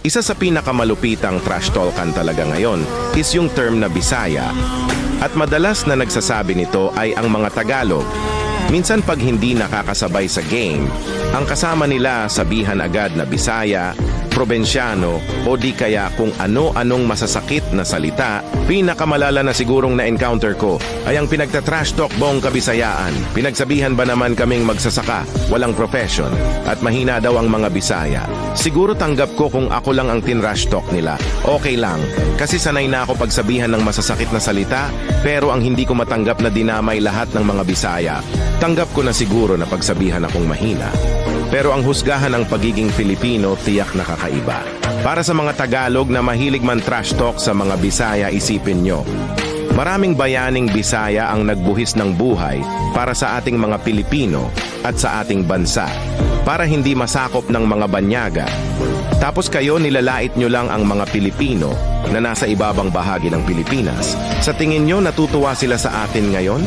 Isa sa pinakamalupitang trash talkan talaga ngayon is yung term na Bisaya. At madalas na nagsasabi nito ay ang mga Tagalog. Minsan pag hindi nakakasabay sa game, ang kasama nila sabihan agad na Bisaya, Probensyano o di kaya kung ano-anong masasakit na salita. Pinakamalala na sigurong na-encounter ko ay ang pinagtatrash talk buong Kabisayaan. Pinagsabihan ba naman kaming magsasaka, walang profession, at mahina daw ang mga Bisaya. Siguro tanggap ko kung ako lang ang tinrash talk nila. Okay lang, kasi sanay na ako pagsabihan ng masasakit na salita, pero ang hindi ko matanggap na dinamay lahat ng mga Bisaya. Tanggap ko na siguro na pagsabihan akong mahina. Pero ang husgahan ng pagiging Filipino tiyak na kakaiba. Para sa mga Tagalog na mahilig man trash talk sa mga Bisaya, isipin nyo. Maraming bayaning Bisaya ang nagbuhis ng buhay para sa ating mga Pilipino at sa ating bansa. Para hindi masakop ng mga banyaga. Tapos kayo nilalait nyo lang ang mga Pilipino na nasa ibabang bahagi ng Pilipinas. Sa tingin nyo natutuwa sila sa atin ngayon?